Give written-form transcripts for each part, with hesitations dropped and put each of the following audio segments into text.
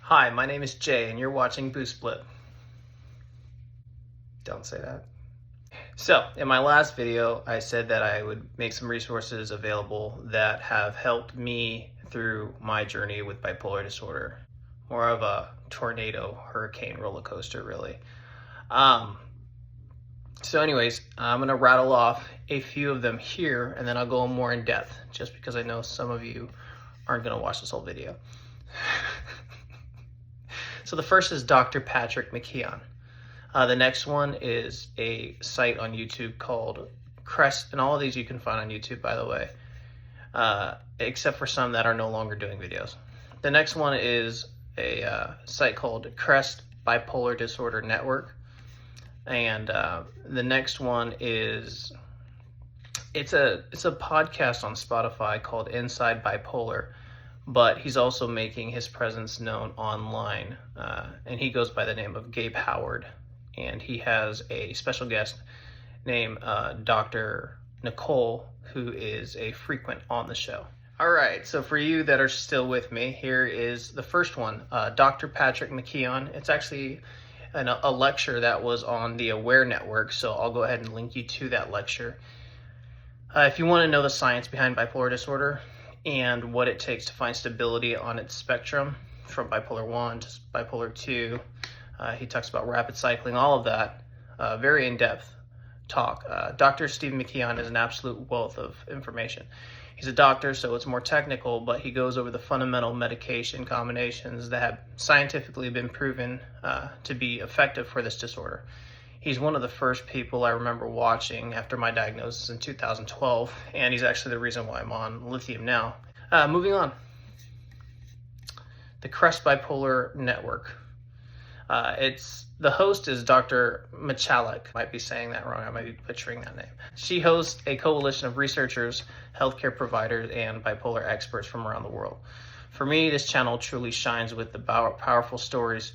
Hi, my name is Jay, and you're watching Boost Blip. Don't say that. So, in my last video, I said that I would make some resources available that have helped me through my journey with bipolar disorder. More of a tornado, hurricane, roller coaster, really. So anyways, I'm going to rattle off a few of them here, and then I'll go more in depth, just because I know some of you aren't going to watch this whole video. So the first is Dr. Patrick McKeon. The next one is a site on YouTube called CREST, and all of these you can find on YouTube, by the way, except for some that are no longer doing videos. The next one is a site called CREST Bipolar Disorder Network, and the next one is it's a podcast on Spotify called Inside Bipolar. But he's also making his presence known online, and he goes by the name of Gabe Howard, and he has a special guest named Dr. Nicole, who is a frequent on the show. All right, so for you that are still with me, here is the first one, Dr. Patrick McKeon. It's actually a lecture that was on the Aware Network, so I'll go ahead and link you to that lecture. If you want to know the science behind bipolar disorder, and what it takes to find stability on its spectrum from bipolar 1 to bipolar 2. He talks about rapid cycling, all of that. Very in-depth talk. Dr. Stephen McKeon is an absolute wealth of information. He's a doctor, so it's more technical, but he goes over the fundamental medication combinations that have scientifically been proven to be effective for this disorder. He's one of the first people I remember watching after my diagnosis in 2012, and he's actually the reason why I'm on lithium now. Moving on. The CREST Bipolar Network. The host is Dr. Michalek. Might be saying that wrong. I might be butchering that name. She hosts a coalition of researchers, healthcare providers, and bipolar experts from around the world. For me, this channel truly shines with the powerful stories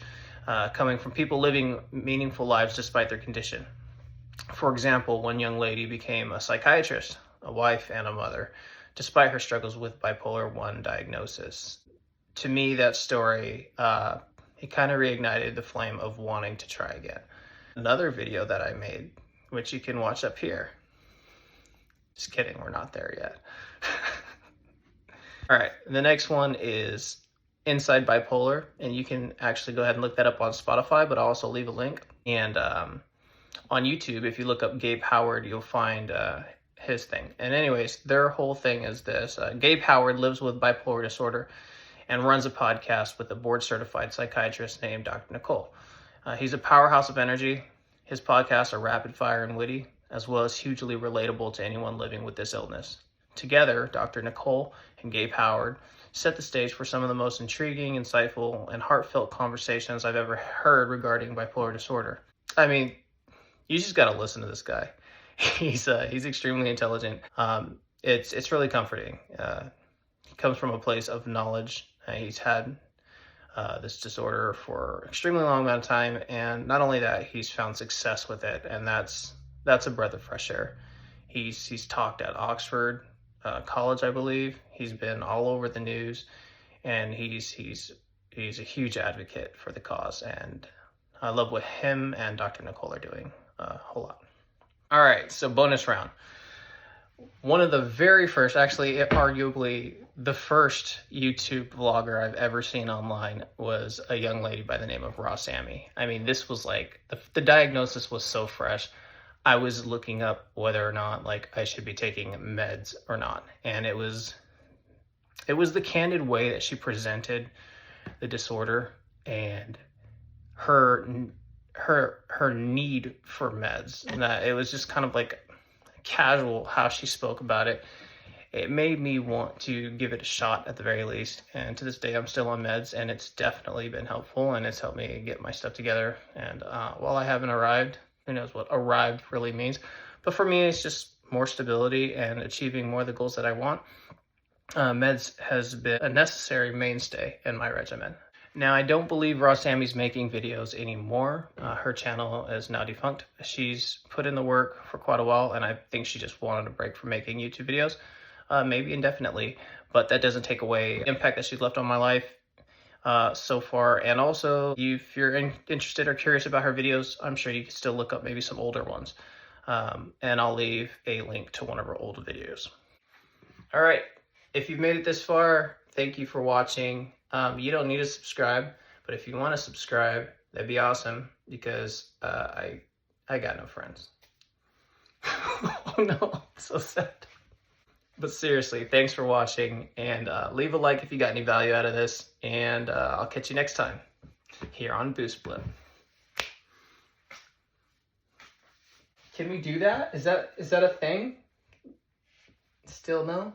coming from people living meaningful lives despite their condition. For example, one young lady became a psychiatrist, a wife, and a mother, despite her struggles with bipolar 1 diagnosis. To me, that story, it kind of reignited the flame of wanting to try again. Another video that I made, which you can watch up here. Just kidding, we're not there yet. All right, the next one is Inside Bipolar, and you can actually go ahead and look that up on Spotify, but I'll also leave a link. And on YouTube, if you look up Gabe Howard, you'll find his thing. And anyways, their whole thing is this. Gabe Howard lives with bipolar disorder and runs a podcast with a board-certified psychiatrist named Dr. Nicole. He's a powerhouse of energy. His podcasts are rapid fire and witty, as well as hugely relatable to anyone living with this illness. Together, Dr. Nicole and Gabe Howard set the stage for some of the most intriguing, insightful, and heartfelt conversations I've ever heard regarding bipolar disorder. I mean, you just got to listen to this guy. He's extremely intelligent. It's really comforting. He comes from a place of knowledge. He's had this disorder for an extremely long amount of time, and not only that, he's found success with it, and that's a breath of fresh air. He's talked at Oxford College, I believe. He's been all over the news, and he's a huge advocate for the cause, and I love what him and Dr. Nicole are doing a whole lot. All right, so bonus round. One of the very first, actually arguably the first YouTube vlogger I've ever seen online was a young lady by the name of RAWSAMMI. I mean, this was like, the diagnosis was so fresh. I was looking up whether or not I should be taking meds or not. And it was the candid way that she presented the disorder and her need for meds. And that it was just kind of like casual how she spoke about it. It made me want to give it a shot at the very least. And to this day, I'm still on meds, and it's definitely been helpful, and it's helped me get my stuff together. And while I haven't arrived, who knows what arrived really means. But for me, it's just more stability and achieving more of the goals that I want. Meds has been a necessary mainstay in my regimen. Now, I don't believe RAWSAMMI's making videos anymore. Her channel is now defunct. She's put in the work for quite a while, and I think she just wanted a break from making YouTube videos, maybe indefinitely, but that doesn't take away the impact that she's left on my life. so far. And also, if you're interested or curious about her videos, I'm sure you can still look up maybe some older ones. And I'll leave a link to one of her old videos. All right, if you've made it this far, thank you for watching. You don't need to subscribe, but if you want to subscribe, that'd be awesome, because I got no friends. Oh no, so sad. But seriously, thanks for watching, and leave a like if you got any value out of this, and I'll catch you next time here on Boost Blip. Can we do that? Is that a thing? Still no?